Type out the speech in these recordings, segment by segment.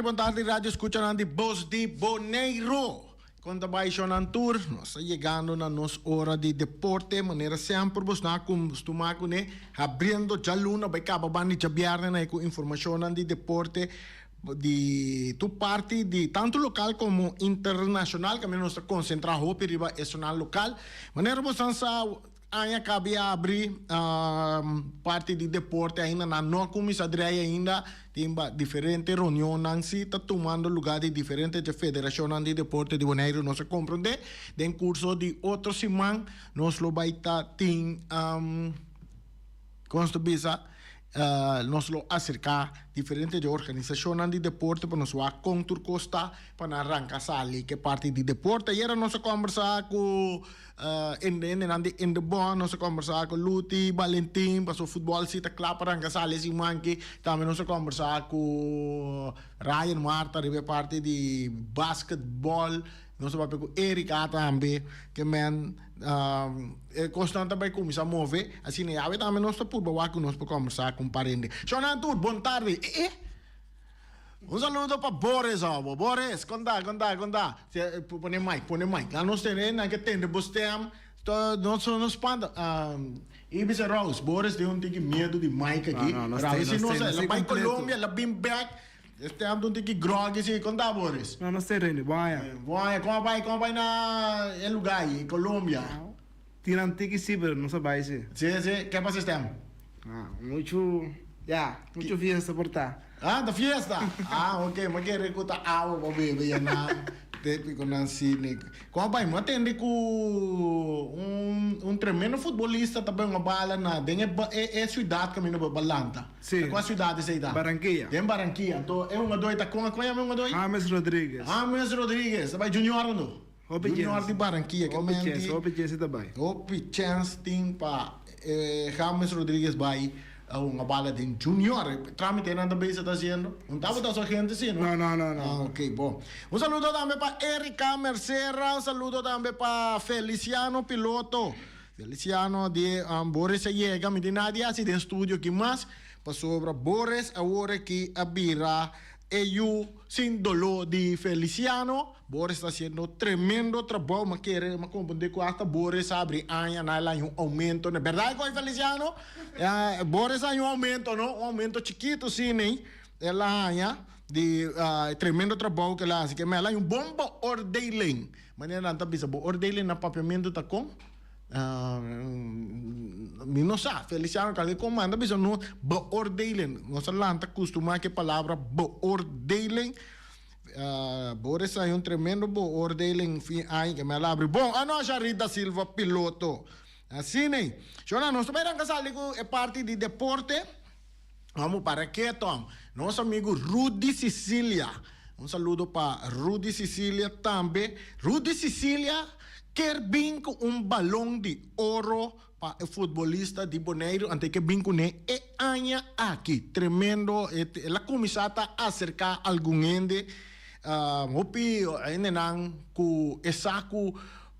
boa tarde, rádio escuchando de Voz de Boneiro. Quando vai na tour, nós chegando na nossa hora de deporte, maneira sempre vos na costuma né, abrindo já luna, vai acabar bani já viernes né, com informação de deporte de tu parte de tanto local como internacional, que nós concentramos hoje riba nacional local, maneira vos ainda cabe abrir parte de deporte ainda na não comissaria ainda tem diferentes reuniões se está tomando lugar de diferentes federações de deporte de Bonaire não se compreende em curso de outro semana nós lo vai estar tem constubisa nós lo acercar diferentes organizações de deporte para nós a contur costa para arrancar sali que parte de deporte e era nós conversar com in the bom nós conversar com Luti Valentim para o futebol se tá claro para arrancar sali se manque também nós conversar com Ryan Marta ribe parte de basquetebol nós vamos com Erika também que man constante vai começar a mover assim né a também nós por bawa que nós para conversar com parente Jonathan boa tarde un saludo para Boris Boris conta pone mic lá nós temos que tem depois tem nós nos panda Ibiza Rose Boris tem tique medo de mic aqui se nós lá vai Colômbia lá bem back este ano tem que grog assim conta Boris não sei Reni vai como vai na lugar aí Colômbia tiram tique ciber não sabe se que passa este ano muito fiesta por tá da fiesta ok mas que recuta água para beber na típico na cine como vai mas tem um tremendo futebolista também uma bala na é cidade que menino balanta qual cidade é essa Barranquilla tem Barranquilla então é uma doida com a é uma doida James Rodrigues vai junior não junior de Barranquilla que Hope Chance também Hope Chance tem para James Rodrigues vai uma bala de junior trámite nada bem se está fazendo não estava da sua gente assim não ok bom saludo também para Erika Mercera saludo também para Feliciano Piloto Feliciano de Boris chega me de Nadia assim de estúdio aqui mais para sobre Boris agora que abrirá eu sem dolor de Feliciano Boris está fazendo tremendo trabalho mas quer mas como de hasta Boris abre año na lá um aumento na verdade com Feliciano Boris há um aumento não um aumento chiquito sim nem ela aña de tremendo trabalho que ela que ela um bomba ordeiling maneira não tá bisa ordeiling na papiamento tá com não sabe Feliciano que ele comanda bisa no beoordeling nós lá tá costuma que palavra beoordeling Boris é um tremendo beoordeling aí que me abre bom a nossa Rita Silva Piloto assim né Jona nós também casali com é parte de deporte vamos para que Tom nosso amigo Rudy Sicilia um saludo para Rudy Sicilia também Rudy Sicilia quer vir com balão de ouro para o futebolista de Bonaire antes que vir com ele aña aqui tremendo ela começou a acercar algum ende hopi ainda não com saco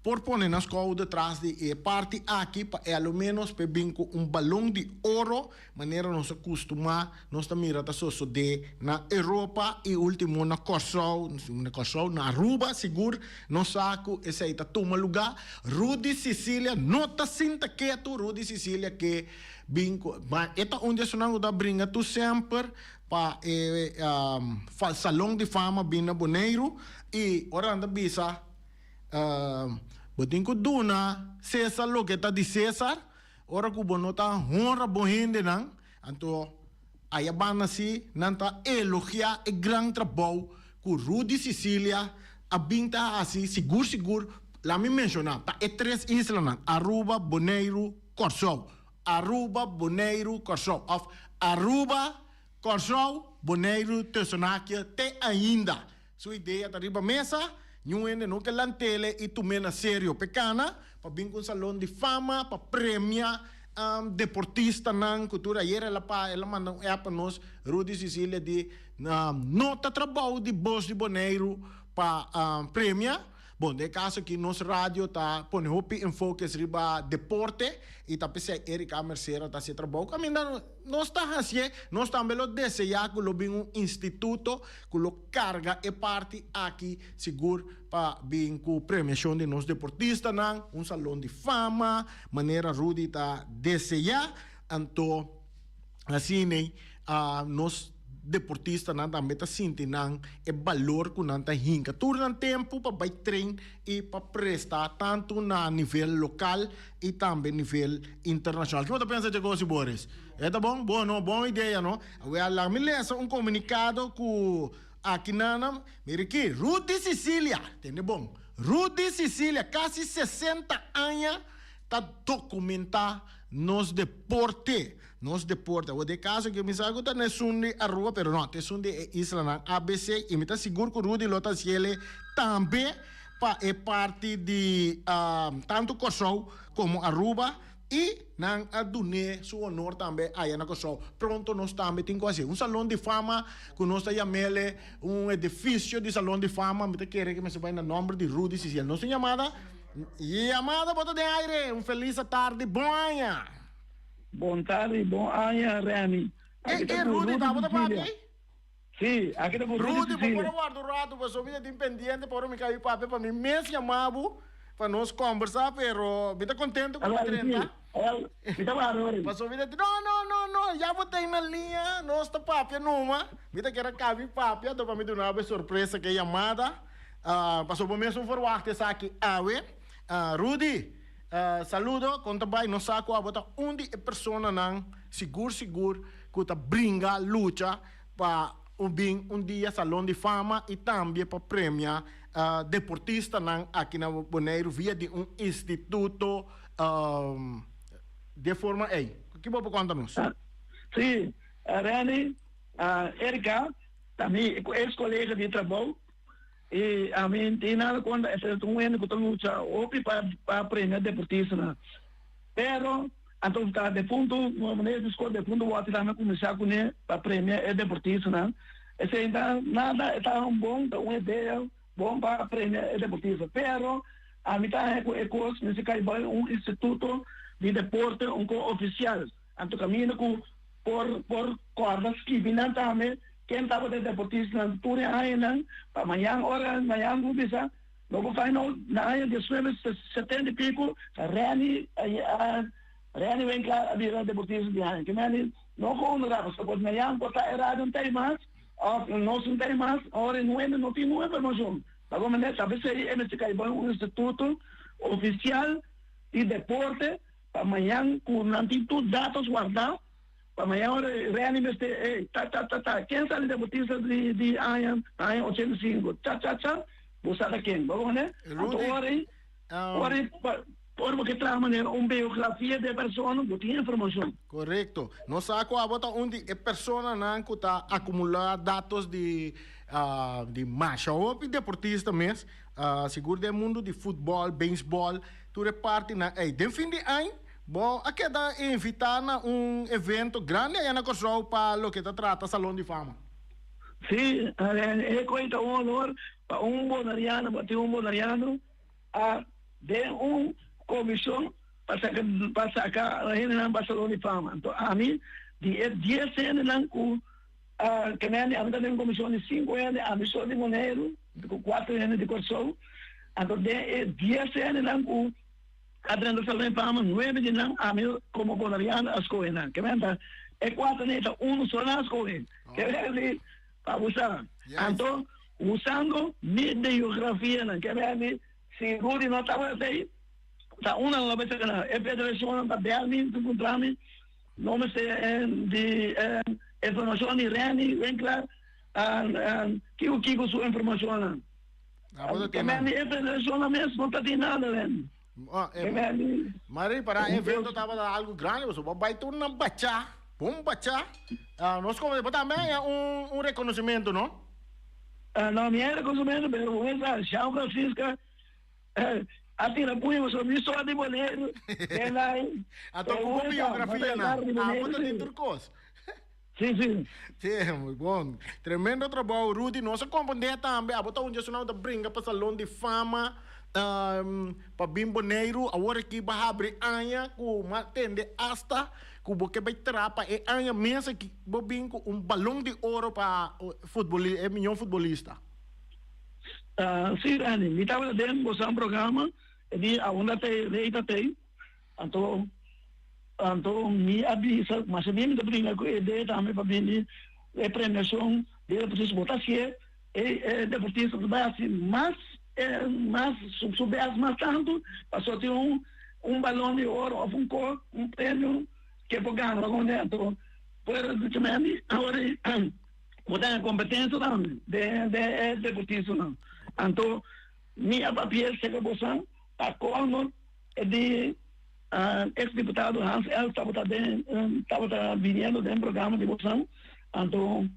por poner nas coisas detrás de parte aqui para ao menos para vir com balão de ouro maneira nós acostumar nós também mira só de na Europa e último na Kosovo na Aruba seguro nós saco esse aí tá toma lugar Rudy Sicilia nota sinta que tu Rudy Sicilia que bingo mas eta onde sonando da brinca tu sempre para salão de fama bina Bonaire e oranda bisa botin ko duna César lo que tá de César ora ko bonota honra bohende nang anto ayabana si nanta elogia e gran trabalho com Rudy Sicilia abinta assim seguro lá me mencionar tá é três islas nang Aruba Bonaire Kosovo Aruba Bonaire Kosovo of Aruba Kosovo Bonaire Tessonakia te ainda sua ideia tá riba mesa não que lantele e tu mena sério pecana para vir com salão de fama para premiar deportista na cultura e ela manda para nós Rudy Sicilia de nota trabalho de Voz de Bonaire para premiar Bom, de caso que nossa rádio tá põe hopi enfoque riba deporte e tá pensei Erika Mercera tá se trabalho. Caminhando, nós tá assim, nós também lo desejar que lo bem um instituto que lo carga e parte aqui seguro para bem com premiação de nós deportistas, não, um salão de fama, maneira Rudy tá desejar, então assim, né, nós deportista nan também tá sentindo é valor que nan tá hinca turno tempo para vai trein e para prestar tanto na nível local e também nível internacional. Que você pensa de coisa, Boris? É tá bom? Boa ideia, não? Agora lá me lesa um comunicado que aqui na Miriqui, Rudy Sicília, entende bom? Rudy Sicília, quase 60 anos tá documentar nos deporte. O de caso que me sabe que não é sundi a rua, pero não, é sundi é isla na ABC e me tá seguro que o Rudy Lota Ciele também é parte de tanto Kosovo como Aruba e nang adune su honor também aí na Kosovo. Pronto nós também temos assim um salão de fama que nós chamamos um edifício de salão de fama. Me tá querendo que me se vai no nome de Rudy Sicília. Nossa chamada bota de aire. Um feliz tarde, boa. Boa tarde, bom dia, Remy. Rudy, tá bota papi? Sim, aqui tá com Rudy, por guardar o rato, para sua vida de independente, para me cair papi, para mim mesmo chamado, para nós conversar, pero me tá contente com a 30. Me tá valorando. Para sua vida, não, já botei na linha, nós tá papi numa, me tá querendo cair papi, para me dar uma surpresa que é chamada, para sua mesmo forward, essa aqui, Rudy, saludo, conta bem, não saco a botar onde é persona não seguro que tá brinca luta para um dia salão de fama e também para premiar deportista não aqui na Bonaire via de um instituto de forma que vou contar-nos? Sim, Rani, Erika, também ex-colega de trabalho. E a mim tem nada contra esse ano que estou lutando para aprender deportista, né? Pero então tá de fundo, uma maneira de escolher de fundo o outro também começar com ele para aprender deportista, né? Esse ainda nada está bom, uma ideia bom para aprender deportista. Pero a mim tá é coisa nesse caso um instituto de deporte oficial. Então caminho por cordas que vinam também. Quem estava de deportista na Túria ainda, para amanhã bisa, logo vai na área de 70 e pico, Reni vem cá a virar deportista de ainda. Que não conta, porque amanhã pode estar errado, não tem mais, não tem mais, agora não tem nenhuma informação. Agora, talvez seja um instituto oficial de deporte, para amanhã, com tudo dados guardados, amanhã reanimeste quem sabe deportista de anos 85 buscar quem vamos né agora porque traz maneira biografia de pessoa que tem informação correto não sabe a bota onde é pessoa não que está acumular dados de marcha ou deportista mesmo seguro do mundo de futebol beisebol tudo é parte na de fim de ano. Bom, aqui está invitando evento grande aí na Kosovo para o que trata Salão de Fama. Sim, é coisa honor para bonariano de comissão para sacar a gente na Salão de Fama. Então, a mim, de 10 anos que nem a gente tem comissão de 5 anos, a missão de Monteiro, 4 anos de Kosovo. Então, de 10 anos Adriano Salão de Fama, 9 de não, a mim como bonariano as coisas, que vem é 4 neta, só nas coisas, que vem para usar. Então, usando minha geografia, que vem se Rudy não estava aí, tá uma vez que é federação para Belmi, encontrar-me, nome de informação de Reni, vem claro, que o Kiko sua informação. Que vem é federação mesmo, não está de nada, Reni. Mari, para evento estava algo grande, você vai tudo na bacha, vamos bacha. Nós como também é reconhecimento, não? Não, minha reconhecimento, mas essa São Francisco, atira punho, mas eu sou de boleiro. A tua biografia, não? A de turcos. Sim. Sim, muito bom. Tremendo trabalho, Rudy. Nossa companhia também, a botar um dia da brinca para Salão de Fama. para Bimboneiro, agora que vai abrir anha, com matende hasta, com boque vai trapa, e anha mensa que bobin com balão de ouro para futebolista, é melhor futebolista. Sim, Rani, me estava dentro do programa, e aonde tem, então me avisa, mas se bem me brinca com a ideia também para vir a premiação de deportista botasia, deportista do base, mas subir mais tanto, passou ter um balão de ouro, um prêmio que vou ganhar com dentro. Por ultimamente, agora, vou dar a competência também, de deportista não. Então, minha papel chega a você, a como de ex-deputado Hans El estava vindo dentro do programa de moção. Então,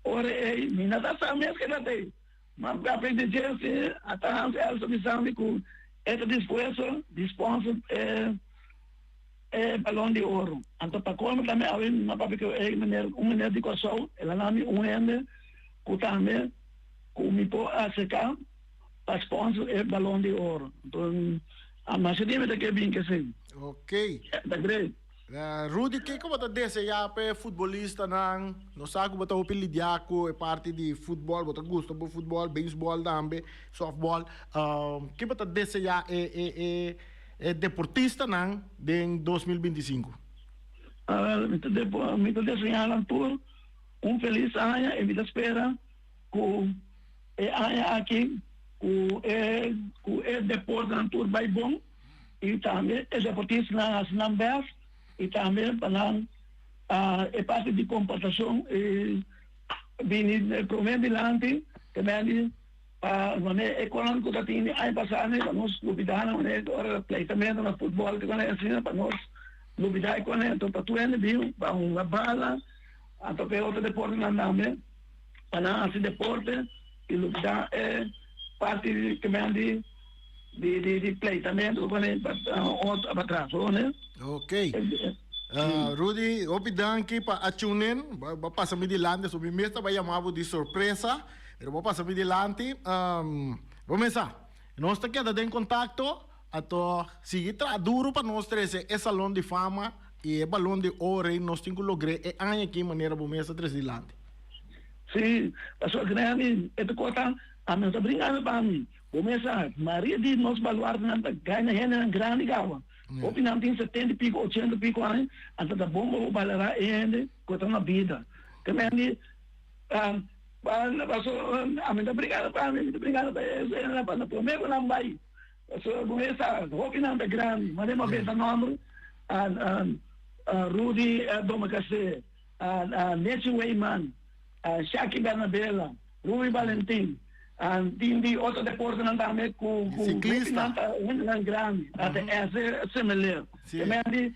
ora, minha taça mesmo que não tem. Mas aprendi assim, até Hans El sabe que esta disposta balão de ouro. Então, para como também, a minha papel que é uma de coração, ela não me une, que também, que me pode acercar, para sponsor balão de ouro. Então, mas se deve que bem que sim. Ok. Tá great. Rudy, que você disse já para futebolista não sabe como você lidiar com a parte de futebol, você gosta de futebol, beisebol também, softball. Que você disse já é deportista em 2025? Me desenhando por feliz ano e me espera que aqui o deporte na tour vai bom e também é deportista nas Nambers e também para a parte de comportação e vir prometer diante também para maneira econômica da time aí passar para nós lutar na maneira agora pleitamento no futebol que vai assim para nós lutar com então para tu ainda viu para uma bala até para outro deporte não também para esse deporte e lutar parte que me de pleitamento para trás, né? Ok. Rudy, opidanki para achunen, passa me dilante, so mesta vai chamar de surpresa, pero vou passar me dilante. Vamos começar. Nós está queda em contato, ato sigue duro para nós três é salão de fama e é balão de ouro e nós temos que lograr é anha aqui maneira vamos começar três dilante. Sim, a sua grande, conta a minha brincando para mim. Começa, Maria de nós baluar na ganha renda grande gawa. Opinam tem 70 pico, 80 pico aí, até da bomba o balará ainda, conta na vida. Também a minha brincando para mim, brincando para primeiro não vai. So começa, opinam da grande, mas é uma vez a nome, Rudy Domacase, Nancy Wayman, Shaki Bernabella, Rui Valentim. Di outro deporte não dá mais com ciclista não grande até é similar também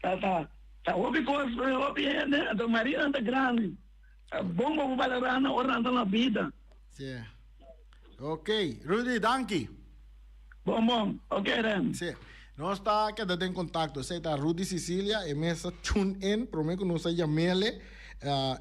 tá ouvi coisa ouvi né do Maria anda grande bom vamos valorar na hora na vida sim ok Rudy danke bom ok Ren sim nós está quedando em contato sei tá Rudy Sicilia e mesa tune in prometo não sei chamele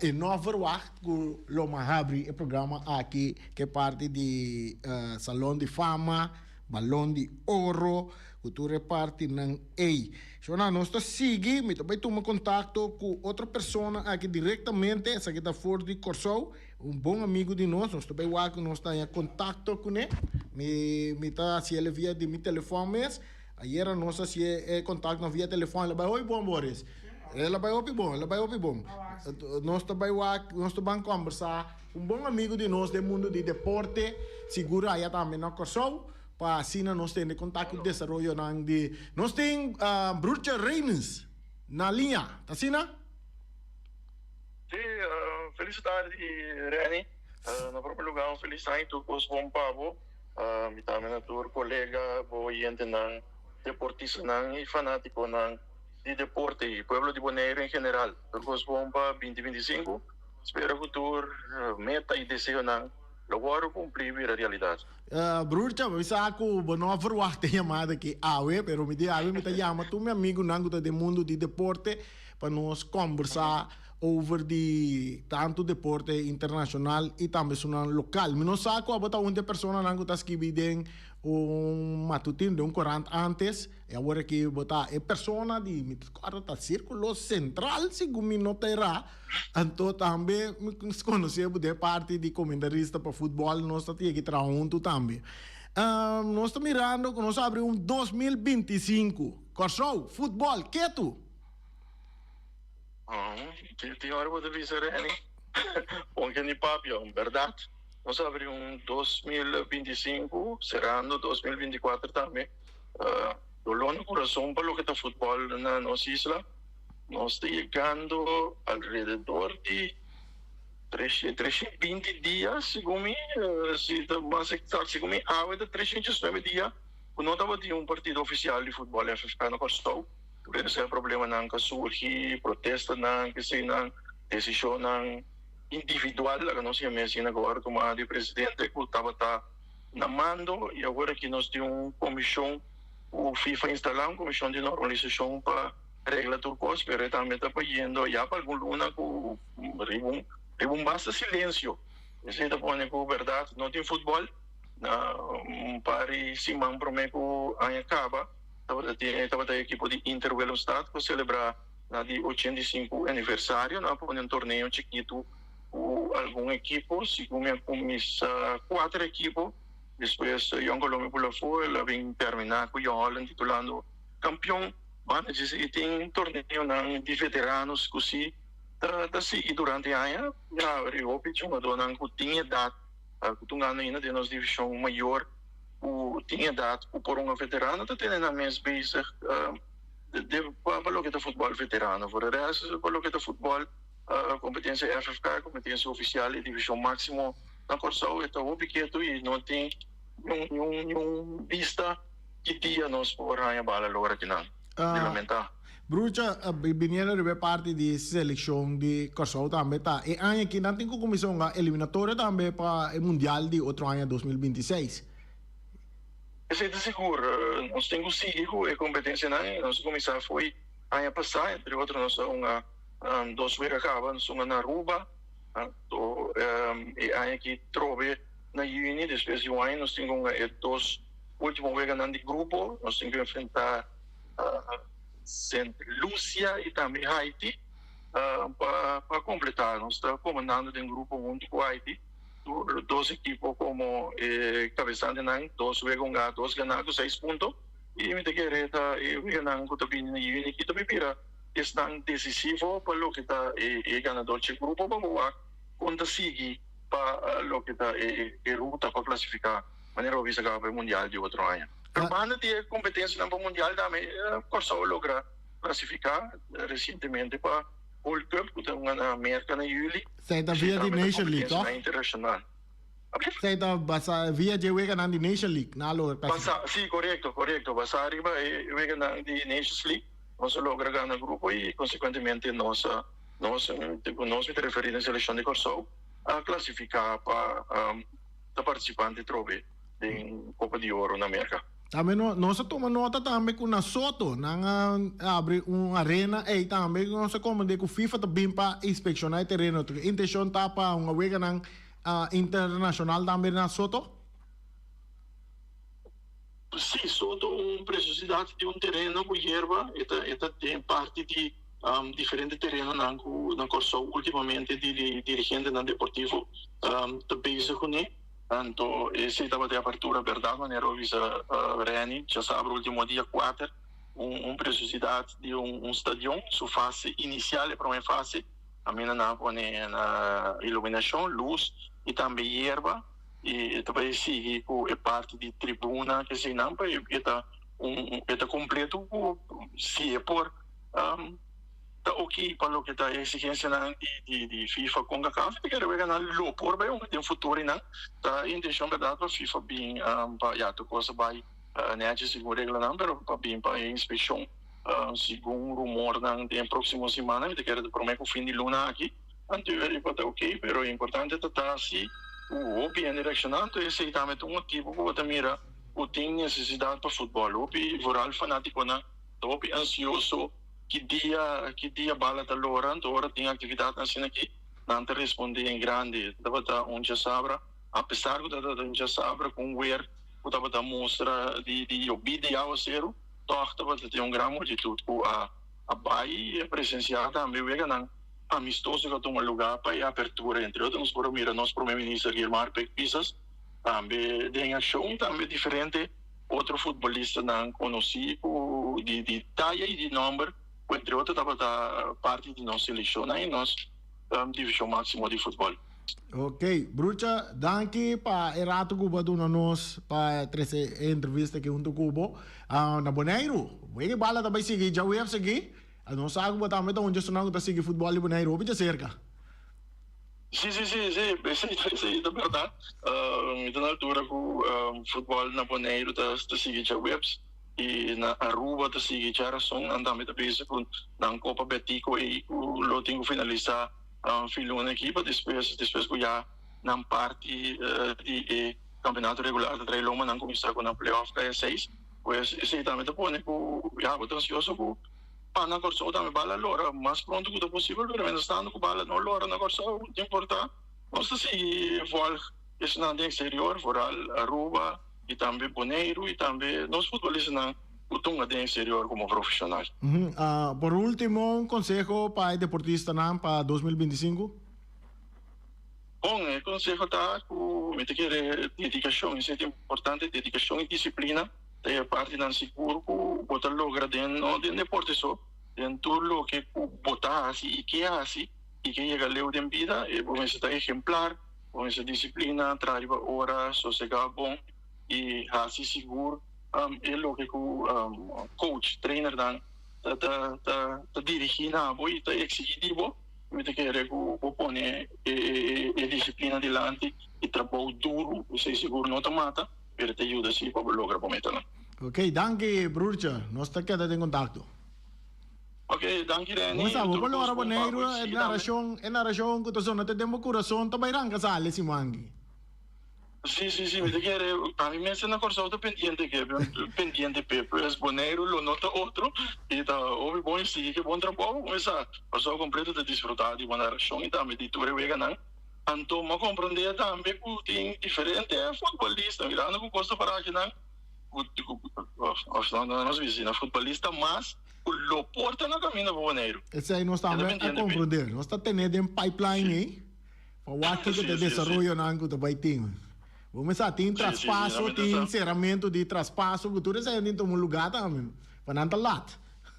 e nós verwacht que lo abrir o programa aqui que é parte de salão de fama, balão de ouro, que tu reparte nang ei. So nós está seguindo, me também toma contato com outra pessoa aqui diretamente, essa que está fora de Corsou, bom amigo de nós também vai que nós está em contato com ele, me está se ele via de meu telefone mesmo, aí nós se é contato via telefone, ele vai oi bom Boris. Ela vai ouvir bom. Nós também vamos conversar com um bom amigo de nós do mundo de deporte, segura aí também na Corsou, para assim nós temos contato com o desenvolvimento de... Nós temos Bruce Reines na linha, tá assim, né? Sim, felicidade, Reni. No primeiro lugar, felicidade tu com os bom pavo. Me também na tua colega, boiente não, deportista não e fanático não. De deporte e pueblo de Bonaire em geral. Turcos Bomba 2025. Espero que tu meta e desejo não logo cumprir a realidade. Bruce, eu sei que o não verwacht chamada aqui Awe, pero me diz Awe me chama tu meu amigo nango do mundo de deporte para nós conversar over de tanto deporte internacional e também zona local. Não saco a botar uma pessoa não está escrevendo matutino de 40 antes e agora que botar é pessoa de quarta círculo central segundo me notará então também conhecemos de parte de comentarista para futebol nós está aqui junto também nós estamos mirando que nós abrimos 2025 Corsou, futebol, quieto tem hora para dizer porque ni papio, verdade nós abrimos 2025, cerrando 2024 também. Dolor no coração para o que é futebol na nossa isla. Nós estamos chegando alrededor de 320 dias, segundo mim, se mais exato, segundo mim, de 309 dias, quando estava de partido oficial de futebol FFK no Corsou. Esse problema não que surge, protesta não, que se não, decisão não, individual, que nós temos agora como a presidente que estava na mando e agora que nós temos uma comissão, o FIFA instalar uma comissão de normalização para regla turcos, pero também está pedindo já para algum luna com basta silêncio. Isso está pondo com verdade, não tem futebol, para se man prometo a acaba, estava a equipe de Inter-Velostad para celebrar na de 85 aniversário, na põe um torneio chiquito algum equipo, segundo comissa 4 equipos, depois Young Colômbia por fora, ela vem terminar com o Holland titulando campeão, mas tem torneio de veteranos que se e durante a ano, já eu pedi uma dona que tinha idade, que tu ainda de nossa divisão maior, tinha idade por um veterano, está tendo a mesma base para o que é futebol veterano, por resto, para o que é futebol competência FFK, competência oficial e divisão máximo na Corsou, está objeto e não tem nenhum vista que dia nós por a bala agora que não. Lamentar. Brucha, viniera de parte de seleção de Corsou também tá. E ano que não tem comissão eliminatória também para o mundial de outro ano 2026. Isso é seguro. Nós temos seguido a competência não, nosso comissário foi ano passado, entre outros nós dos vezes acaba na Aruba e aí que trove na Juni depois de ano nós temos dois últimos vezes de grupo nós temos que enfrentar Saint Lucia e também Haiti para completar nós estamos comandando de grupo junto com Haiti dois equipos como cabeçante não dois vezes dois ganados 6 pontos e me quereta e ganhando com também na Juni que também pira es tan decisivo para lo que está el ganador del grupo vamos a conseguir para lo que está el ruta para clasificar manera visa para el mundial de otro año. Pero cuando tiene competencia en el mundial también Corsou logra clasificar recientemente para World Cup que está en América en julio. Se está via de Nation League, ¿no? Internacional. Se está via de juega na Nation League, na lo. Sí, correcto. Pasa arriba juega na Nations League. Nós logra ganhar o grupo e, consequentemente, nós me referimos à seleção de Corsou a classificar para participante trove em Copa de Ouro na América. Também nós tomamos nota também que na Soto, abre uma arena e também nós comandamos que o FIFA também para inspecionar o terreno. A intenção está para uma vega internacional também na Soto? Sim, Soto uma preciosidade de terreno com erva, esta tem parte de diferentes terrenos na Corsou, ultimamente de dirigente na Deportivo, também se conhece. Então, essa estava de abertura, verdade, maneira visa Reni, já sabe, o último dia 4, uma preciosidade de estádio, sua fase inicial é para uma fase, a minha na iluminação, luz e também erva. E também sigue com a parte de tribuna que se não para está completo se é por tá ok para o que está exigência de FIFA com a CAF que vai ganhar lo por bem um tem futuro não tá intenção verdade para FIFA bem para já tu coisa vai né de seguro regra não pero para bem para inspeção segundo rumor não tem próxima semana me quero prometo fim de luna aqui anterior para ok pero é importante tá assim o bem direcionado esse é também um motivo que você mira o tem necessidade para futebol o bem voral fanático na o bem ansioso que dia bala da lora, ora tem atividade assim aqui, não te responder em grande, tava da onde sabra, apesar que da onde sabra com ver, o tava da mostra de obediência ao zero, toch tava ter grande multitude, a Bahia presenciada também vega não amistoso que toma lugar para a abertura entre outros por mira nosso primeiro-ministro Guilherme Pisas também tem a show também diferente outro futebolista não conhecido de talla e de número entre outros estava da parte de nossa seleção e nossa divisão máxima de futebol. Ok, Brucha, danke pa erato kuba do nanos pa trese entrevista que unto kubo na Bonaire. Wege bala também sige já web sige. Não sabe que também tá onde sonando tá seguir futebol ali Bonaire, ou já cerca. Sim, é verdade. Na altura que o futebol na Bonaire tá seguir já webs e na Aruba tá seguir já razão, andamos também com na Copa Betico e o lotinho finalizar filho na equipa depois que já na parte de campeonato regular da Trailoma não começar com a playoff da 6 pois esse também tá pone com já tô ansioso com na corso também bala lora mais pronto que possível pero estando com bala não lora na corso não importa nós se vol esse na exterior foral Aruba e também Bonaire e também nós futebolistas na Utunga de exterior como profissional. Por último, un consejo para el deportista para 2025? Bom, o consejo está com dedicação, isso é importante, dedicação e disciplina. É parte da seguro que botar logra dentro do deporte só, dentro do que botar assim e que assim e que chega leu de vida, vamos estar exemplar, vamos estar disciplina, trabalhar horas, sossegar bom e assim seguro. É o que o coach, trainer dan tá dirigindo a boa e tá executivo, me te quer que o pone a disciplina delante e trabalho duro, você seguro não te mata, pero te ajuda sim para lograr para meter. Ok, danke Brucha, nós está quedando em contato. Ok, danke Reni. Vamos a ver, por hora Bonaire, é na região que tu zona te demo coração, também ranca sale si mangi. Sim, me quer a mim mesmo na corso pendiente que pendiente pues Bonaire lo nota outro e tá ouve bom sim que bom trabalho mas a pessoa completa de desfrutar de uma região e também de tudo vega não então me compreender também que tem diferente futebolista mirando com costa para aqui não nós vizinhos futebolista mas o porta na caminho para Bonaire esse aí nós estamos a compreender nós está tendo um pipeline aí para o que de desenvolvimento não que vai ter. Vamos a ter traspasso, tem encerramento de traspasso, que tudo isso é dentro de um lugar também, para não estar lá.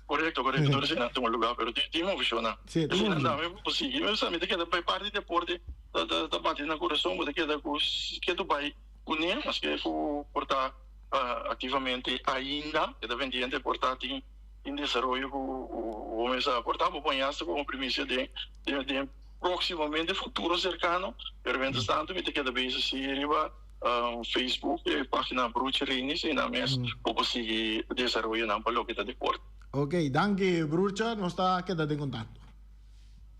Correto, tudo isso é dentro de um lugar, mas tem uma visão, né? Sim, tem uma visão. É possível, mas também tem que dar parte de deporte, da parte na coração, tem que dar que tu vai unir, mas que portar ativamente ainda, que deve entender portar em desenvolvimento, vamos a portar para apanhar-se como premissa de proximamente futuro cercano, pero mientras tanto me te queda bem se arriba Facebook, página Brucha Reinis e na mes para conseguir desenvolver para o que está deporte. Ok, danke Brucha, nós está quedando em contato.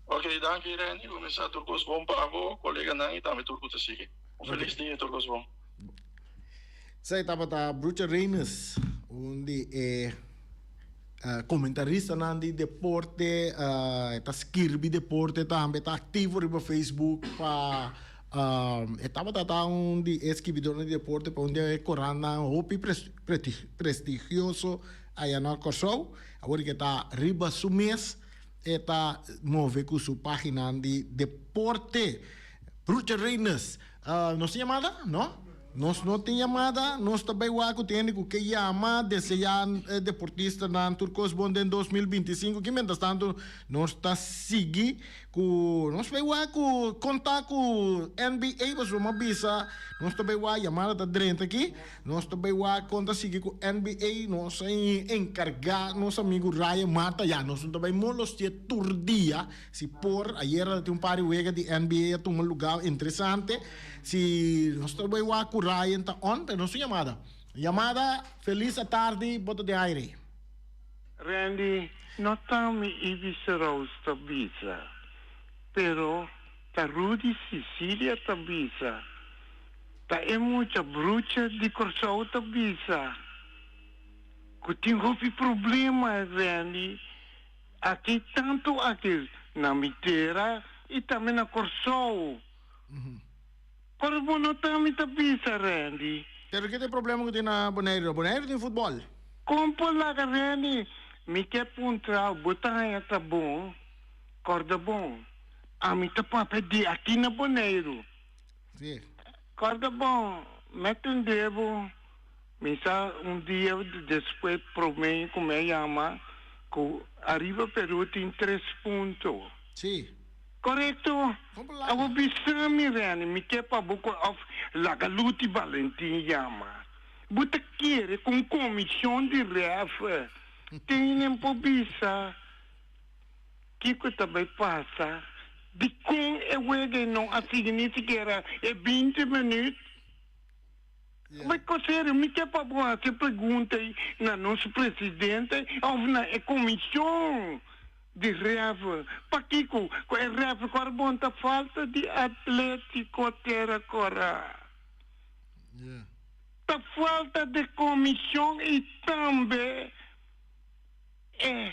Ok, danke Reni, vamos a turcos bom para colega não e também turcos te sigue. Feliz dia turcos bom. Saya estava da Brucha Reinis, onde comentarista de deporte, está escrevendo deporte também, está ativo no Facebook para estava onde escrevedor de deporte para onde é corrana hopi prestigioso aí na Kosovo, agora que está riba sumes está move com sua página de deporte. Brucha Reinis, não se chamada, não? Nós não temos chamada, nós também temos que chamar desejar deportista na Turcos Bond em 2025, que mientras tanto nós está seguindo com nós vai contar com NBA, mas uma bisa, nós também chamada da drenta aqui, nós também conta seguir com NBA, nós encargar nosso amigo Ryan Mata, já nós também molos de tour dia, se por ayer tem par de de NBA a um lugar interessante. Se nós também vamos com Ryan está on, pero não se chamada. Chamada, feliz a tarde, boto de aire. Randy, não estamos Ibiza esta visa, pero ta Rudy Sicilia ta visa, ta é muita bruxa de Corsol ta visa. Que tem problema, Randy, aqui tanto aqui na Miteira e também na Corsou. Corbo não também tá pisa, Randy. Pero que tem problema que tem na Bonaire? Bonaire tem futebol. Como lá, Randy, me quer puntar, botar aí tá bom, corda bom. A mim tá para pedir aqui na Bonaire. Sim. Corda bom, mete um dedo, misa dia depois pro mim, como é chama, que arriba Peru tem 3 pontos. Sim. Correto? Vamos lá. Ako bisa mi rin, mi quer pa buko of Lagaluti Valentin chama. Buta kere com comissão de ref, tem po bisa. Kiko também passa. De com é wege não assim nem sequer é 20 minutos. Mas sério, me quer para boa, se pergunta na nosso presidente ou na comissão de ref. Para que com é ref carbon tá falta de Atlético Terracora. Tá falta de comissão e também é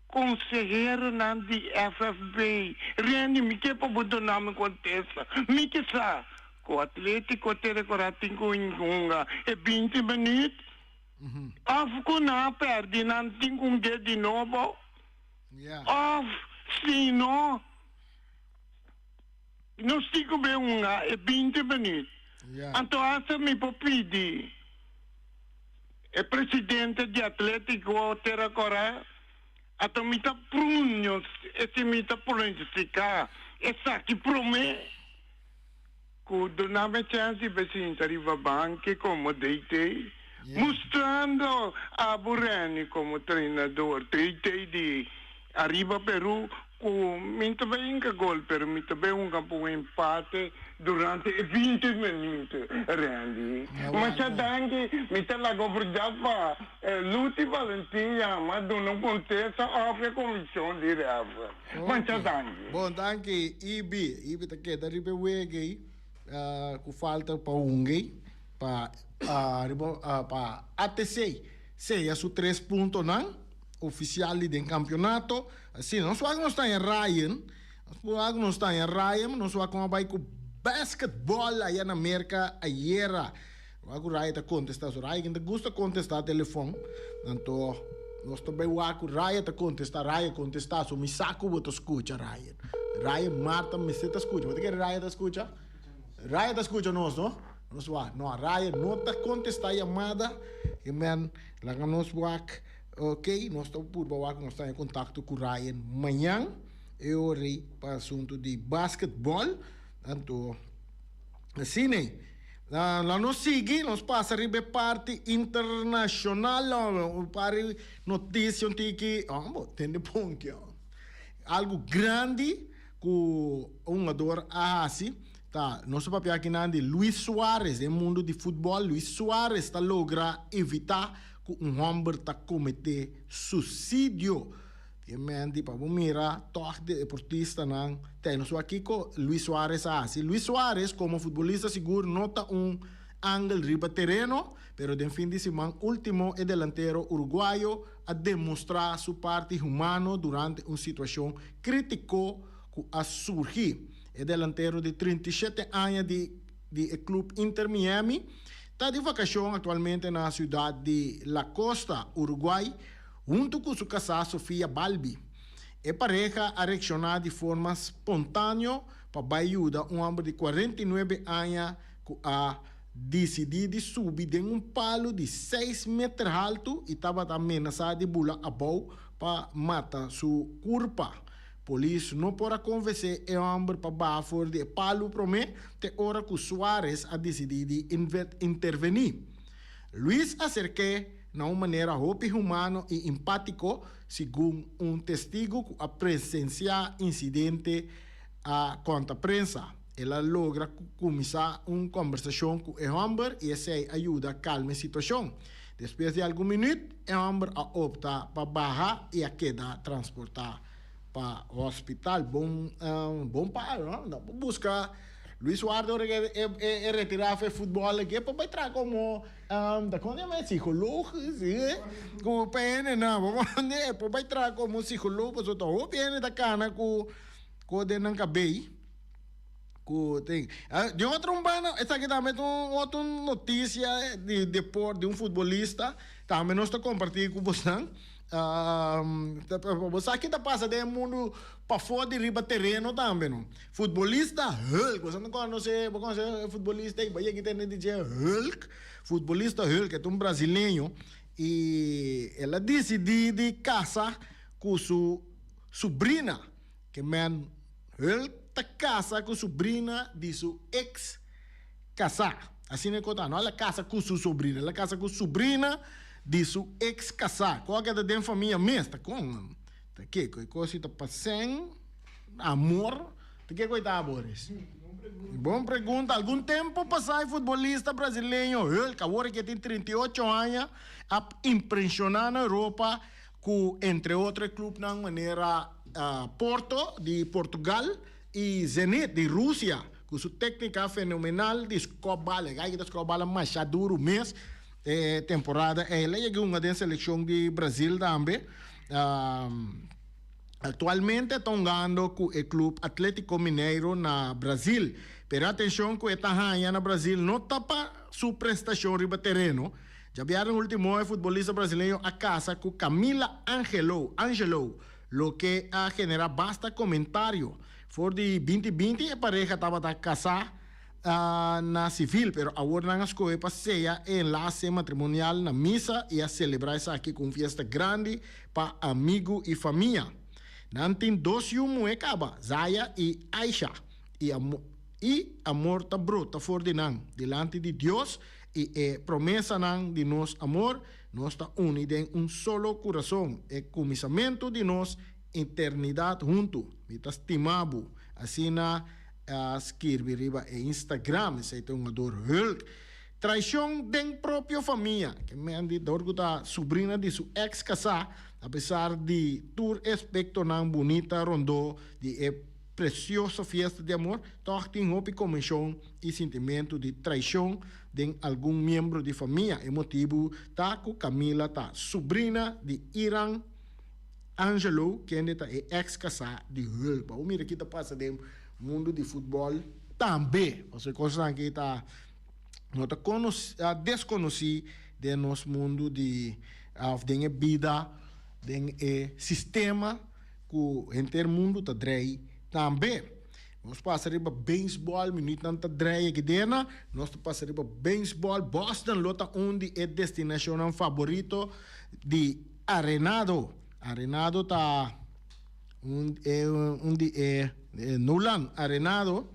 conselheiro na de FFB. Reani, me quer para botar nome contesta. Me que sa o Atlético Terracora tem com ingunga é 20 minutos. Afko na perdi na tem com de novo. Of sino não stico bem uma é 20 minutos. Então essa me popidi. É presidente de Atlético Terracora. Então me tá prunhos, esse me tá prunhos ficar. Essa que promete. Quando não me chance de arriva banque como deitei, mostrando a Burani como treinador, deitei de arriba Peru, me também um gol, pero me também um campo empate durante 20 minutos, Randy. Mas a dangue, me tá lá governava, Luti Valentina, mas não contesta a comissão de reva. Mas a dangue. Bom, danke, Ibi tá aqui, da riba wege, com falta para unge, para ATC, seja su 3 pontos, não? Oficial do campeonato. Assim, nós não está em Ryan, não está em Ryan, nós vamos vai com basquetebol aí na América ayer. O Ryan está contestando, o Ryan ainda gosta de contestar o telefone, então nós também o Ryan está contestar, so me saco o escuta Ryan. Ryan Marta me se escuta, mas que Ryan está escuta? Ryan está escuta nós, não? Nós vamos, não, Ryan não está contestar a chamada, e man, lá nós vamos. Ok, nós estamos por baixo, nós estamos em contato com o Ryan amanhã. Eu irei para o assunto de basquetebol. Então, assim, né? Lá nós seguimos, nós passamos a parte internacional, para notícia que tem de ponto. Algo grande que um jogador assim. Tá, nosso papel aqui na de Luis Suárez, no mundo de futebol, Luis Suárez está logra evitar que homem está cometer suicídio. E mente para mirar todos de deportista não tem nós aqui com Luis Suárez assim. Luis Suárez como futebolista seguro nota ángulo riba terreno, pero de fim de semana último é delantero uruguaio a demonstrar sua parte humana durante uma situação crítica que a surgir. É delantero de 37 anos de clube Inter Miami. Está de vacação atualmente na cidade de La Costa, Uruguai, junto com sua casada Sofia Balbi. A pareja a reaccionar de forma espontânea para ajudar um homem de 49 anos que a decidido subir de um palo de 6 metros alto e estava ameaçado de bular a boa para matar sua corpo. Polícia não pode conversar o homem para baixo de palo promete até hora que Suárez a decidido intervenir. Luis acerca de uma maneira humana e empática, segundo testigo que a presenciar incidente contra a prensa. Ela logra começar uma conversação com o homem e essa ajuda a calmar a situação. Depois de alguns minutos, o homem opta para baixar e a queda transportar para o hospital. Bom para buscar Luis Suárez retirar de futebol aqui, para entrar como da quando é psicólogo, como pena não, para entrar como psicólogo, só tô bem da cana com de não cabei. Tem. De outra esta aqui também outra notícia de deporte de um futebolista, também nós está compartilhando com vocês. Você aqui tá passa de mundo para fora de riba terreno também, não? Futebolista Hulk, você não conhece futebolista, aí aqui tem DJ Hulk, futebolista Hulk, é um brasileiro e ela decidiu de casar com sua sobrinha, que man Hulk tá casa com a sobrinha de sua ex-casar. Assim é contando, ela casa com sua sobrinha, ela casa com a sobrinha de sua ex-casar. Qual que é da família mesmo? Tá que coisa tá passando, amor, tá que coisa Boris? Bom pergunta. Algum tempo passado, futebolista brasileiro, que agora que tem 38 anos, a impressionar na Europa, com, entre outros clubes, na maneira Porto, de Portugal, e Zenit, de Rússia, com sua técnica fenomenal de escobar, que escobar mais duro mês, temporada. Ela é uma da seleção de Brasil também. Atualmente estão jogando com o clube Atlético Mineiro na Brasil. Pero atenção que esta rainha na Brasil não está para sua prestação riba terreno. Já vieram o último futebolista brasileiro a casa com Camila Angelo, lo que a generar basta comentário. For de 2020, a pareja estava casada na civil, pero agora não escolhe para ser enlace matrimonial na missa e a celebrar isso aqui com festa grande para amigo e família. Não tem dois acaba, Zaya e Aisha. E amor tá brota for de não, delante de Deus e promessa não de nosso amor, nós está unidos em um solo coração. É começamento de nós eternidade junto. Me está estimado. Assim na escrever riba e Instagram, esse é um ador Hulk. Traição da própria família, que me han dito que a sobrinha de sua ex-casar, apesar de todo aspecto não bonita, rondou de preciosa festa de amor, toch tem hope comissão e sentimento de traição de algum membro de família. É motivo tá com Camila, tá sobrinha de Irã Angelo, que ainda é ex-casar de Hulk. O mira aqui tá passa de mundo de futebol também. Você consegue que tá não tá desconhecido de nosso mundo de vida, de sistema que em mundo tá drei também. Nós passamos para beisebol, minuto não tá drei aqui dentro. Nós passamos para beisebol, Boston, lota onde é destinação favorito de Arenado. Arenado tá onde Nolan Arenado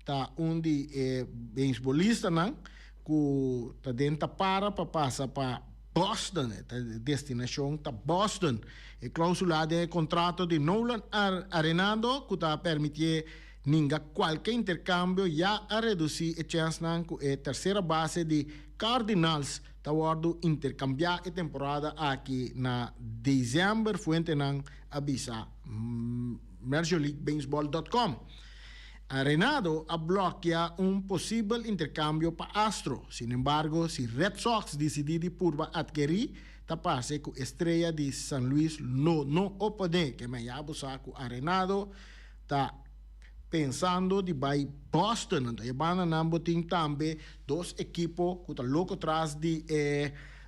tá onde beisbolista não que tá dentro para passar para Boston, tá destinação tá Boston. E cláusula de contrato de Nolan Arenado que tá permitir ninguém qualquer intercâmbio já a reduzir a chance não que a terceira base de Cardinals tá guardo intercambiar a temporada aqui na dezembro, fuente não avisa MajorLeagueBaseball.com. Arenado bloquea possível intercambio para Astro. Sin embargo, si Red Sox decidir por adquirir, taparse com estrela de San Luis no o poder, que me abusar com Arenado, tá pensando de vai Boston, então a banda não botin também dois equipos que tá louco atrás de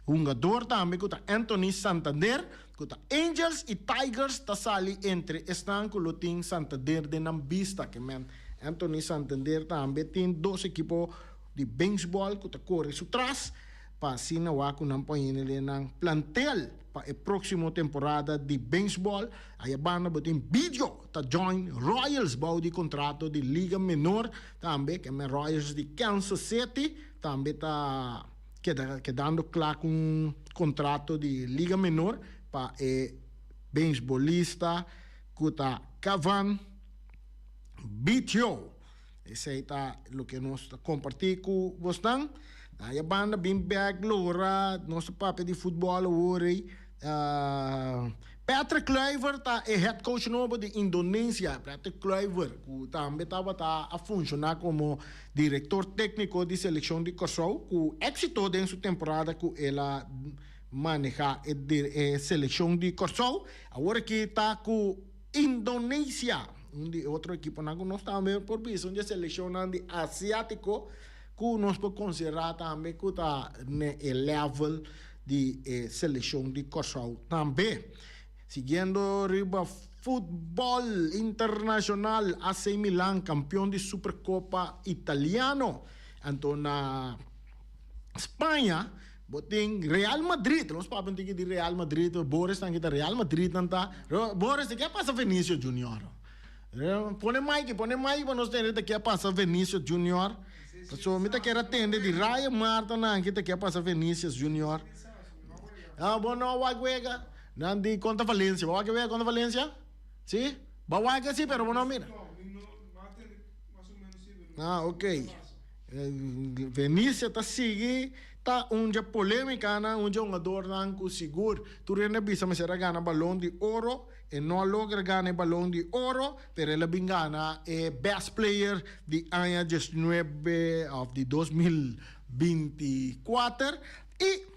jogador também que tá Anthony Santander, que tá Angels e Tigers tá sali entre estão com o time Santander de Nambista, que man Anthony Santander também tem dois equipos de beisebol que tá corre su trás para sinawa ko não põe ele ng plantel para a próxima temporada de beisebol. Aí a banda botin vídeo tá join Royals bau de contrato de Liga Menor também, que é Royals de Kansas City também tá quedando claro com contrato de Liga Menor para beisbolista que tá Cavan Bicho. Esse aí tá o que nós compartilhamos com vocês. Aí a banda bem back lora, nosso papel de futebol hoje Patrick Kluivert é head coach novo de Indonésia. Patrick Kluivert, que também estava a funcionar como diretor técnico de seleção de Kosovo, com êxito dentro sua temporada que ela maneja a seleção de Kosovo. Agora que está com Indonésia, outro equipo não nós também por isso, onde a seleção de asiático que nós podemos considerar também que está no level de seleção de Kosovo também. Siguiendo arriba, fútbol internacional, AC Milan, campeón de Supercopa italiano. Entonces, na Espanha, botin Real Madrid. Nós podemos dizer de Real Madrid, Boris está aqui Real Madrid, tá? Boris, o que passa Vinícius Junior? Põe mais para nós ter que passa Vinícius Junior. Então, me quer atender de Raya Marta, não, que passa Vinícius Junior. Ah, bom, não, Waguega. Nandi contra Valencia. ¿Va a ver contra Valencia? ¿Sí? Va a ver sí, pero bueno, mira. Ah, ok. Venícia está sigue, está uma polêmica, um jogador não seguro. Tu rende bisa mas era gana balão de ouro e não logra ganhar balão de ouro, pero ele bem gana best player de ano 19 of de 2024 e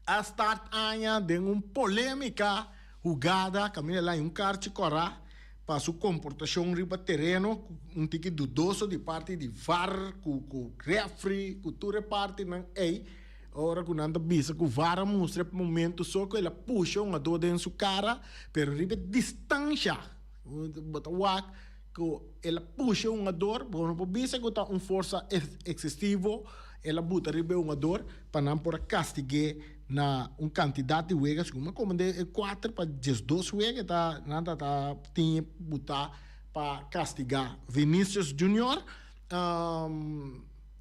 a start año de uma polêmica jogada, caminha lá em kart corá, para sua comportação riba terreno, tique dudoso de parte de VAR, com referee, com toda parte não é. Ora que nanda bisa que o VAR mostra para momento só que ela puxa dor dentro sua cara, pero riba distância, que ela puxa dor, bom, por bisa que está força excessivo, ela bota riba dor para não por castigar na quantidade de wegas, como de 4 para 12 wegas, nada tinha botar para castigar Vinícius Junior.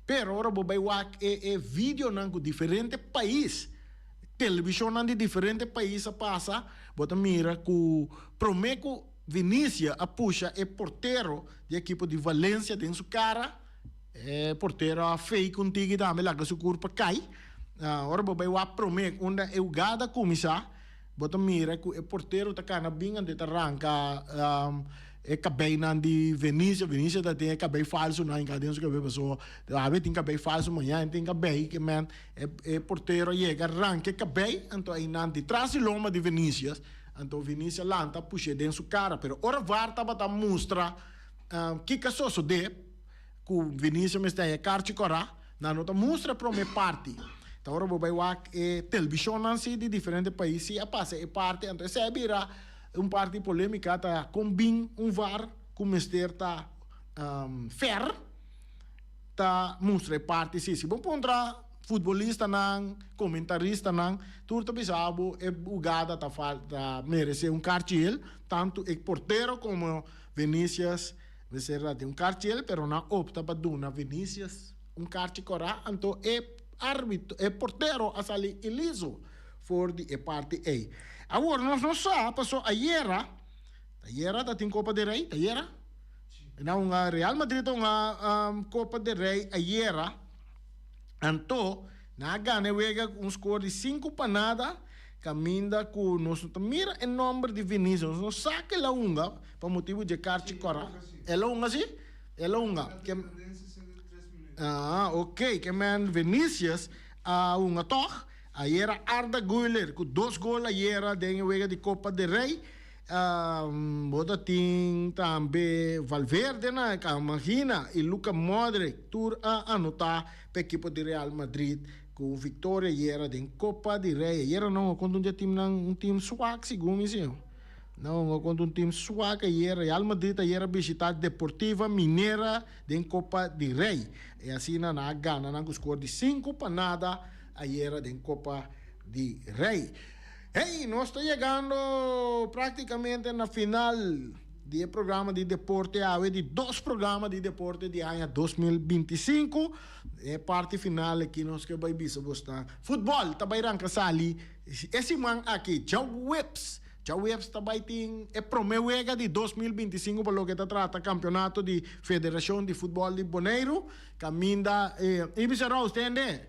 Pero ora bobai é vídeo nango diferente país, televisão de diferente país passa, bota mira que prometo Vinícius a puxa é porteiro de equipe de Valência dentro sua cara, é porteiro a fake contigo também lá que seu corpo cai. Ora bobai promet onde é jogada começar, bota mira que o porteiro tá cana bem ande tá arranca é cabelo de Vinícius tá tem cabelo falso não encadendo que a pessoa a ver tem cabelo falso amanhã tem cabelo que man é porteiro chega arranca cabelo então aí não de trás de loma de Vinícius então Vinícius lá tá puxa dentro sua cara, pero ora VAR tá bota mostra que caso de que Vinícius me está é carte corá na nota mostra para minha parte. Então, agora vai ver televisão de diferentes países a passa é parte, então se vira parte polêmica tá combina VAR com mister tá fair tá mostra parte sim bom contra futebolista não comentarista não tudo bisabo é jogada tá falta merece cartão tanto o porteiro como Vinícius será de cartão pero não opta para dar Vinícius cartão corá então árbitro, porteiro a salir iliso for de parte A. Agora, nós não sabemos, passou a Iera tá tem Copa de Rei, a Iera? Não, Real Madrid tem uma Copa de Rei, a Iera, então, na gana, wega score de 5 para nada, caminha com nós, mira o número de Vinícius, nós saca la unga, para motivo de carta cora. É la unga, sim? É la unga. Ok, que man Vinícius uma toch, aí era Arda Güler, com 2 gols aí era dentro de Copa de Rei, bota tem também Valverde, né, imagina, e Luka Modric, tur a anotar para a equipe de Real Madrid, com vitória aí era dentro Copa de Rei, aí era não, quando um time suaco, segundo isso. Não, quando time suaca e Real Madrid era visitar Deportiva Mineira em Copa de Rei. E assim na gana, na score de 5 para nada, aí era em Copa de Rei. Hey, nós estamos chegando praticamente na final do programa de deporte, de 2 programas de deporte de ano 2025. É parte final aqui, nós que vai bisa bosta. Futebol, também ranca sali. Esse man aqui, Joe Whips. Já o EFS também tem promessa de 2025 para o que trata campeonato de Federação de Futebol de Bonaire. Caminha e será entende.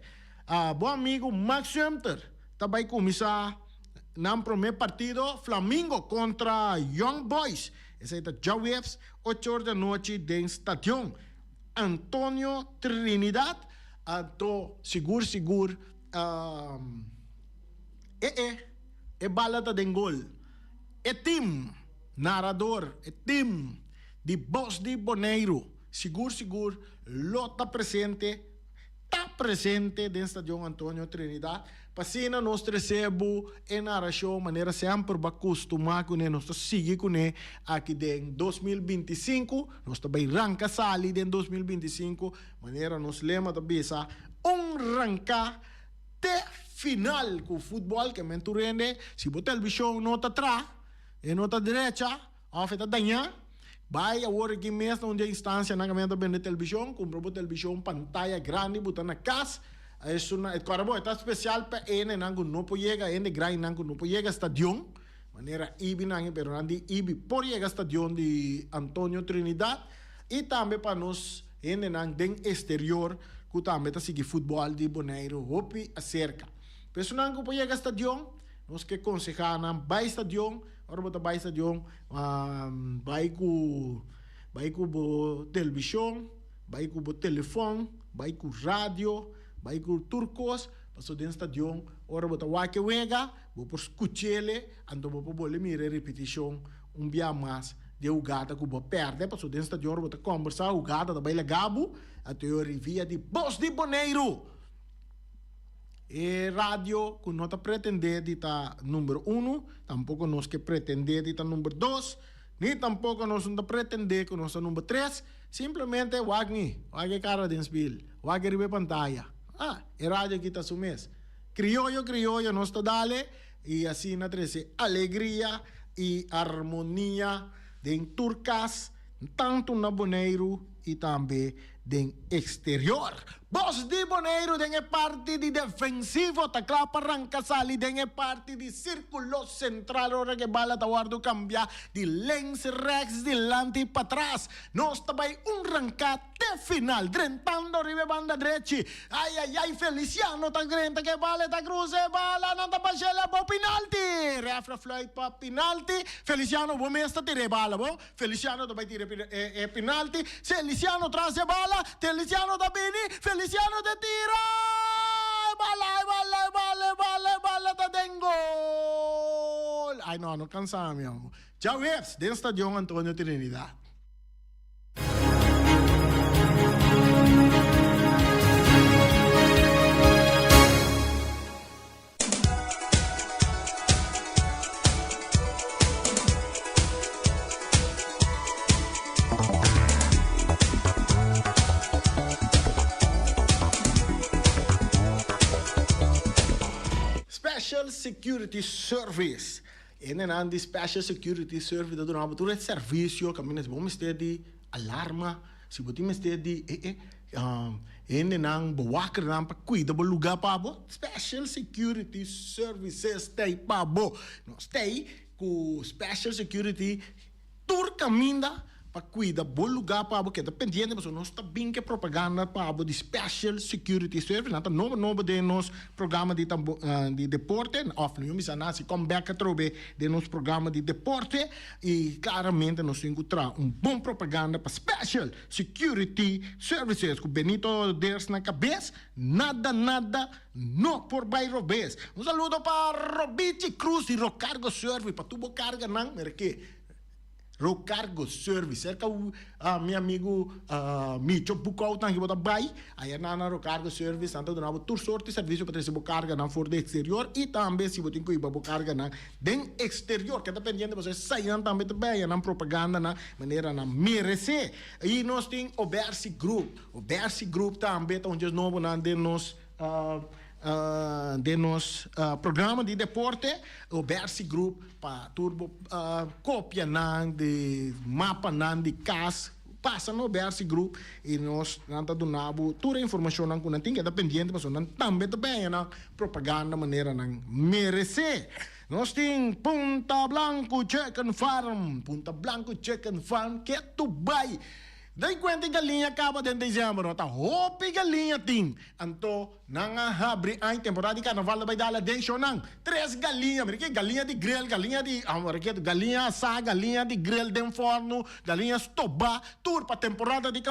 Bom amigo Max Schemter também começar el primer partido, Flamengo contra Young Boys. Ese es el jueves, 8 horas de noche, en Estadio Antonio Trinidad. Seguro, balada de gol. Team, narrador, team de Boss de Bonaire. Seguro, lota presente. Está presente dentro do Estadio Antonio Trinidad. Passina nós recebemos em narração, maneira sempre vai acostumar com ele, nós seguimos com ele aqui em 2025, nós também arranca sali em 2025, maneira nós lema da bisa, arrancar até final com o futebol, que é menturende, se botar televisão nota atrás, e nota direita, afeta danha. Vai agora aqui mesmo onde a instância na camisa da televisão, comprou a televisão, pantalla grande, botar na casa. Isso é claro, está especial para ele, não pode chegar, ele grande, não pode chegar ao estádio. Maneira ibi nangi, pero nandi ibi por chegar ao estádio de Antonio Trinidad. E também para nós, ele nang den exterior, que também está seguindo futebol de Bonaire, hopi acerca. Pero não pode chegar ao estádio, nós que aconselhar vai ao estádio. Ora bota vai stadion, vai com televisão, vai com telefone, vai com rádio, vai com turcos, passou dentro do stadion, ora bota wake wega, vou por escuchele, então vou por mirar repetição, dia mais de jogada que vou perder, passou dentro do stadion, ora bota conversar, jogada da baila gabo, a teoria de Boss de Bonaire. E radio que não está pretendendo de estar número 1, tampouco nós que pretender de estar número 2, nem tampouco nós não pretender que nós está número 3, simplesmente wagni cara de spil, wagni ribe pantalla. E radio que está sumes. Criollo nós está dale, e assim na trece alegria e harmonia de turcas, tanto na Bonaire e também de exterior. Boss de Bonaire den parte de defensivo, takla arranca sali den parte de círculo central, ora que bala tawardo cambia de lens rex delante para atrás. Nós também arranca de final, drentando ribe banda derecha. Ai, Feliciano tá grande que bala ta cruze bala, não tá bachela para penalti. Refra flight para penalti. Feliciano vou mesmo tire bala, bom? Feliciano também tire penalti. Feliciano traz a bala, Feliciano da bini, Feliciano te tira, bala, ta den gol. Ai, não cansamos, meu amor. Tchau, Webs, dentro do Estadio Antonio Trinidad. Special Security Service. Ene nan di Special Security Service da donava tu serviço, caminhas bom mestre de alarma, se botim mestre de ene nan bewaker nan pa cuida bo lugar pa bo. Special Security Services stay pa bo. No stay ku Special Security tur caminda para cuidar do lugar para que dependendo mas nós está bem que propaganda para de Special Security Service nada novo de nos programa de deporte of não me se comeback a trobe de nos programa de deporte e claramente nós encontrar bom propaganda para Special Security Services com Benito Ders na cabeça nada no por bairro bes um saludo para Robici Cruz e Rocargo Service para tubo carga não merque Rocargo Service, cerca meu amigo Micho Bucau tanto que bota bai, aí na Rocargo Service, tanto donava tour sorte de serviço para receber carga na fora do exterior e também se botin que iba carga na den exterior, que dependendo você saindo também também na propaganda na maneira na merece. E nós tem Obersi Group também onde novo na de nos de nos programa de deporte, o Bersi Group para turbo cópia de mapa de casa passa no Bersi Group e nós nanta donavo toda a informação que não tem que dependente mas não também na propaganda maneira não merece. Nós tem Punta Blanco Chicken Farm que tu vai Daí kwenta galinha acaba de dezembro, tá hopi galinha ting. Anto nanga habri ay temporada de carnaval vai dar deixo nang. 3 galinha, porque galinha de grill, galinha de galinha assa, galinha de grill de forno, galinha estoba, tour para temporada de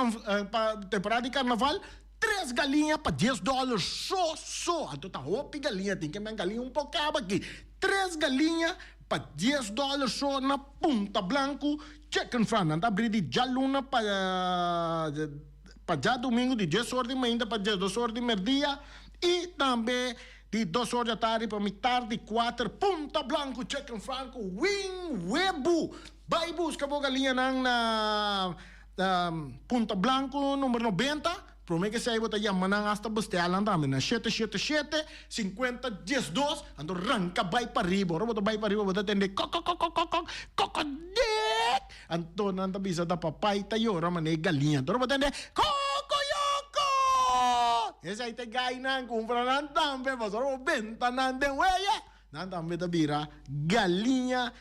carnaval. 3 galinhas para $10. Só. Anto tá hopi galinha ting, que men galinha pouco aqui. 3 galinhas para $10 só na Punta Blanco. Chicken Fran, anda abrir de já luna para já domingo de 10 horas de manhã para 2 horas de meio-dia e também de 2 horas da tarde para metade de 4 Punta Blanco Chicken Franco Wing Webu. Vai buscar a galinha na Punta Blanco número 90. Promete que se bota ya manang hasta bestealan dami na 777-50-12 ando ranka bay paribo robo bay paribo bota tende kokodik anto nanta bisa da papai tayo ramane galinha robo tende kokoyoko esa ite gainan kumpra nan tambe mas robo benta nan den weye nanta meta bira galinha.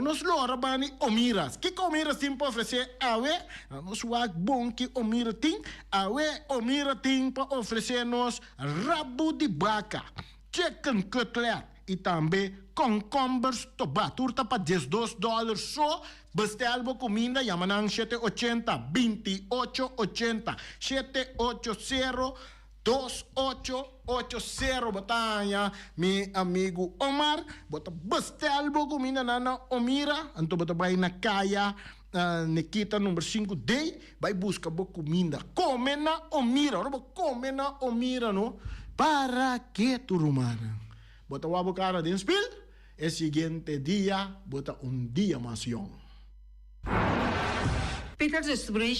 Nos lora bani omiras. Que omiras tem para oferecer? Awe, nos wag bom que omira tem. Awe, omira tem para oferecer nos rabo de vaca, chicken cutlet e também concumbers toba. Turta para $10 só. Bestelbo comida, yamanang 780-2880. 780-2880 batanya mi amigo Omar bota bestelbo comida na Omira anto bota bay na kaya Nikita número 5D vai busca bo comida come na Omira come na Omira no para que turumana bota wabo cara de spill el siguiente día bota un día más young Peter Distribution